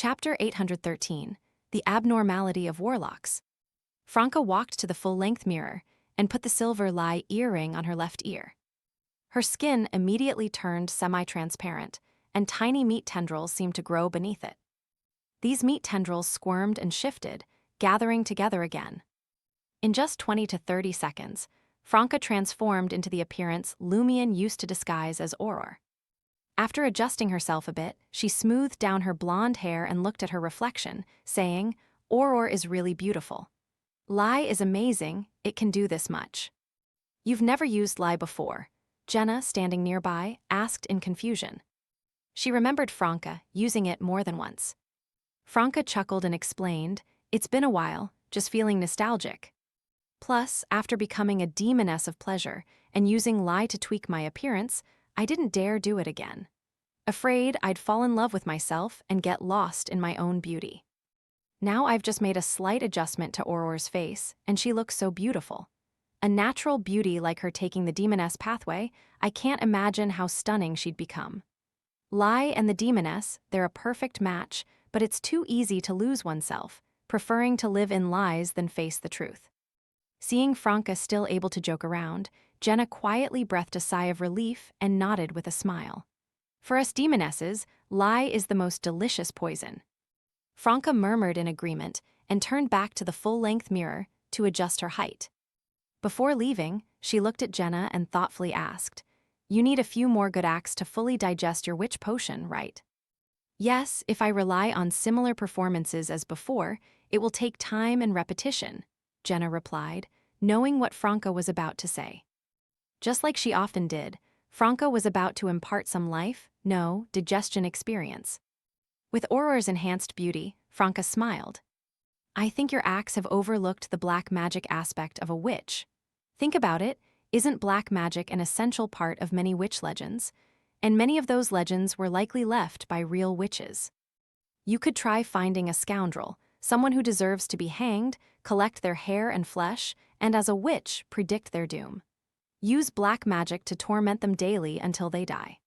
Chapter 813, The Abnormality of Warlocks. Franca walked to the full-length mirror and put the silver lie earring on her left ear. Her skin immediately turned semi-transparent, and tiny meat tendrils seemed to grow beneath it. These meat tendrils squirmed and shifted, gathering together again. In just 20 to 30 seconds, Franca transformed into the appearance Lumion used to disguise as Auror. After adjusting herself a bit, she smoothed down her blonde hair and looked at her reflection, saying, "Auror is really beautiful. Lie is amazing, it can do this much." "You've never used lie before," Jenna, standing nearby, asked in confusion. She remembered Franca using it more than once. Franca chuckled and explained, "It's been a while, just feeling nostalgic. Plus, after becoming a demoness of pleasure and using lie to tweak my appearance, I didn't dare do it again. Afraid I'd fall in love with myself and get lost in my own beauty. Now I've just made a slight adjustment to Auror's face, and she looks so beautiful. A natural beauty like her taking the demoness pathway, I can't imagine how stunning she'd become. Lie and the demoness, they're a perfect match, but it's too easy to lose oneself, preferring to live in lies than face the truth." Seeing Franca still able to joke around, Jenna quietly breathed a sigh of relief and nodded with a smile. "For us demonesses, lie is the most delicious poison." Franca murmured in agreement and turned back to the full-length mirror to adjust her height. Before leaving, she looked at Jenna and thoughtfully asked, "You need a few more good acts to fully digest your witch potion, right?" "Yes, if I rely on similar performances as before, it will take time and repetition," Jenna replied, knowing what Franca was about to say. Just like she often did, Franca was about to impart some digestion experience. With Auror's enhanced beauty, Franca smiled. "I think your acts have overlooked the black magic aspect of a witch. Think about it, isn't black magic an essential part of many witch legends? And many of those legends were likely left by real witches. You could try finding a scoundrel, someone who deserves to be hanged, collect their hair and flesh, and as a witch, predict their doom. Use black magic to torment them daily until they die."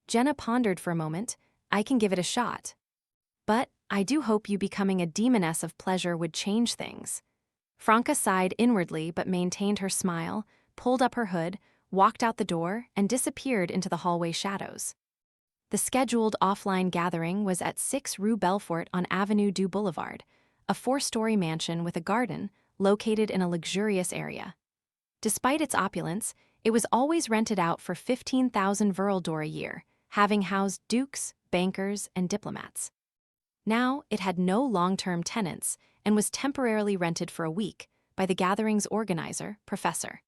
Jenna pondered for a moment. "I can give it a shot. But I do hope you becoming a demoness of pleasure would change things." Franca sighed inwardly but maintained her smile, pulled up her hood, walked out the door, and disappeared into the hallway shadows. The scheduled offline gathering was at 6 Rue Belfort on Avenue du Boulevard, a 4-story mansion with a garden located in a luxurious area. Despite its opulence, it was always rented out for 15,000 Veraldor a year, having housed dukes, bankers, and diplomats. Now, it had no long-term tenants and was temporarily rented for a week by the gathering's organizer, Professor.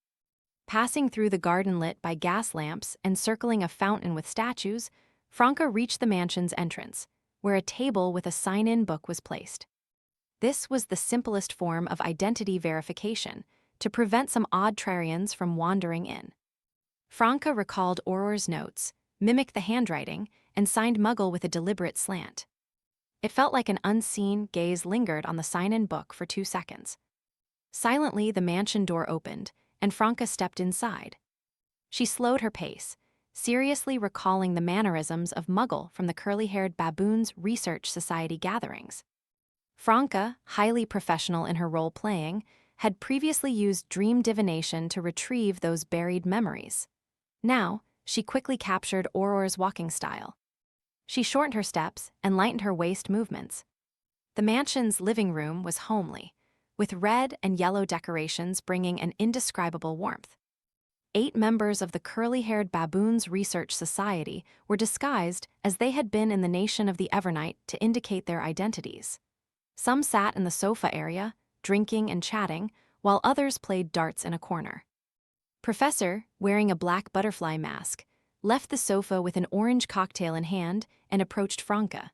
Passing through the garden lit by gas lamps and circling a fountain with statues, Franca reached the mansion's entrance, where a table with a sign-in book was placed. This was the simplest form of identity verification, to prevent some odd-trarians from wandering in. Franca recalled Auror's notes, mimicked the handwriting, and signed Muggle with a deliberate slant. It felt like an unseen gaze lingered on the sign-in book for 2 seconds. Silently, the mansion door opened, and Franca stepped inside. She slowed her pace, seriously recalling the mannerisms of Muggle from the curly-haired baboons' research society gatherings. Franca, highly professional in her role-playing, had previously used dream divination to retrieve those buried memories. Now, she quickly captured Auror's walking style. She shortened her steps and lightened her waist movements. The mansion's living room was homely, with red and yellow decorations bringing an indescribable warmth. 8 members of the curly-haired baboons' research society were disguised as they had been in the nation of the Evernight to indicate their identities. Some sat in the sofa area, drinking and chatting, while others played darts in a corner. Professor, wearing a black butterfly mask, left the sofa with an orange cocktail in hand and approached Franca.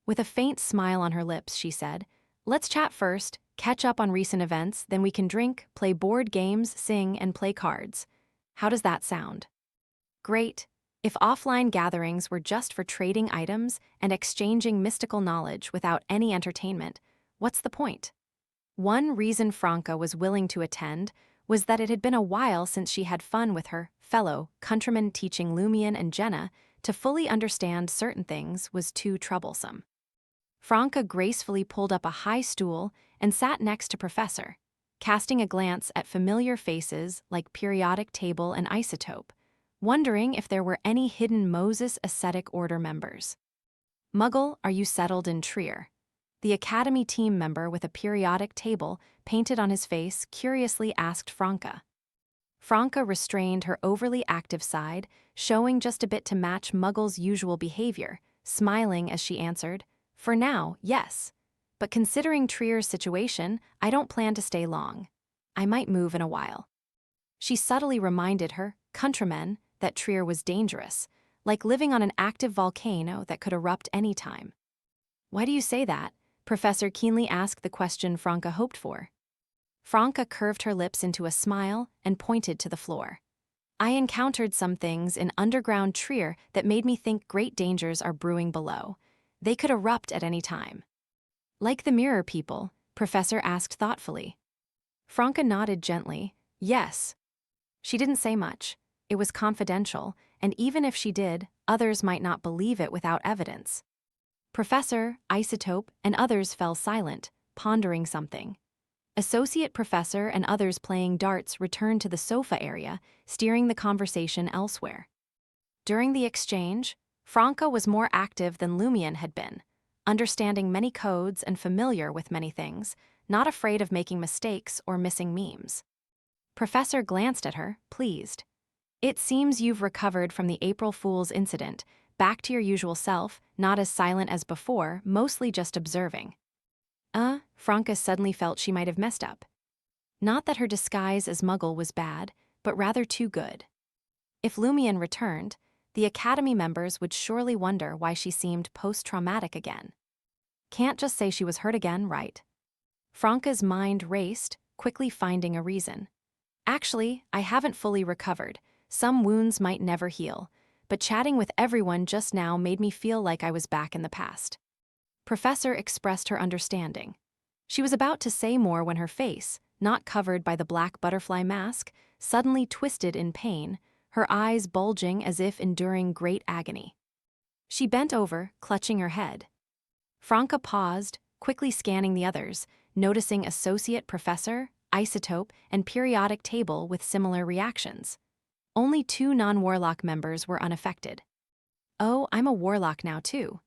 With a faint smile on her lips, she said, "Let's chat first, catch up on recent events, then we can drink, play board games, sing, and play cards. How does that sound?" "Great. If offline gatherings were just for trading items and exchanging mystical knowledge without any entertainment, what's the point?" One reason Franca was willing to attend was that it had been a while since she had fun with her fellow countrymen. Teaching Lumion and Jenna to fully understand certain things was too troublesome. Franca gracefully pulled up a high stool and sat next to Professor, casting a glance at familiar faces like Periodic Table and Isotope, wondering if there were any hidden Moses Ascetic Order members. "Muggle, are you settled in Trier?" The Academy team member with a periodic table painted on his face curiously asked Franca. Franca restrained her overly active side, showing just a bit to match Muggle's usual behavior, smiling as she answered, "For now, yes. But considering Trier's situation, I don't plan to stay long. I might move in a while." She subtly reminded her countrymen that Trier was dangerous, like living on an active volcano that could erupt any time. "Why do you say that?" Professor keenly asked the question Franca hoped for. Franca curved her lips into a smile and pointed to the floor. "I encountered some things in underground Trier that made me think great dangers are brewing below. They could erupt at any time." "Like the mirror people?" Professor asked thoughtfully. Franca nodded gently. "Yes." She didn't say much. It was confidential, and even if she did, others might not believe it without evidence. Professor, Isotope, and others fell silent, pondering something. Associate Professor and others playing darts returned to the sofa area, steering the conversation elsewhere. During the exchange, Franca was more active than Lumion had been, understanding many codes and familiar with many things, not afraid of making mistakes or missing memes. Professor glanced at her, pleased. "It seems you've recovered from the April Fool's incident, back to your usual self, not as silent as before, mostly just observing." Franca suddenly felt she might have messed up. Not that her disguise as Muggle was bad, but rather too good. If Lumion returned, the Academy members would surely wonder why she seemed post-traumatic again. Can't just say she was hurt again, right? Franca's mind raced, quickly finding a reason. "Actually, I haven't fully recovered. Some wounds might never heal, but chatting with everyone just now made me feel like I was back in the past." Professor expressed her understanding. She was about to say more when her face, not covered by the black butterfly mask, suddenly twisted in pain, her eyes bulging as if enduring great agony. She bent over, clutching her head. Franca paused, quickly scanning the others, noticing Associate Professor, Isotope, and Periodic Table with similar reactions. Only 2 non-Warlock members were unaffected. "Oh, I'm a Warlock now too."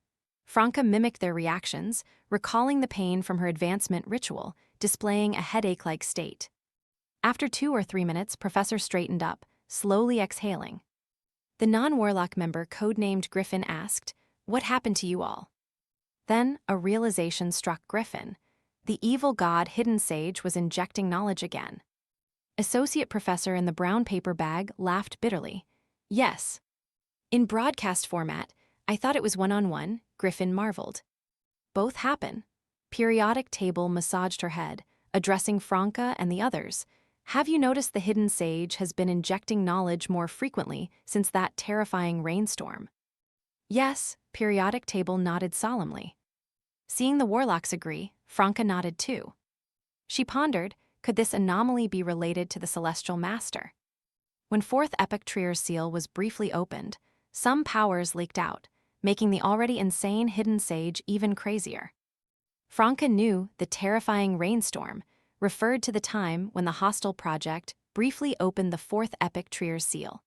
Franca mimicked their reactions, recalling the pain from her advancement ritual, displaying a headache-like state. After 2 or 3 minutes, Professor straightened up, slowly exhaling. The non-Warlock member codenamed Griffin asked, "What happened to you all?" Then a realization struck Griffin. The evil god Hidden Sage was injecting knowledge again. Associate Professor in the brown paper bag laughed bitterly. "Yes. In broadcast format, I thought it was one-on-one," Griffin marveled. "Both happen." Periodic Table massaged her head, addressing Franca and the others. "Have you noticed the Hidden Sage has been injecting knowledge more frequently since that terrifying rainstorm?" "Yes," Periodic Table nodded solemnly. Seeing the Warlocks agree, Franca nodded too. She pondered, could this anomaly be related to the Celestial Master? When 4th Epoch Trier's seal was briefly opened, some powers leaked out, making the already insane Hidden Sage even crazier. Franca knew the terrifying rainstorm referred to the time when the Hostile Project briefly opened the 4th Epoch Trier's seal.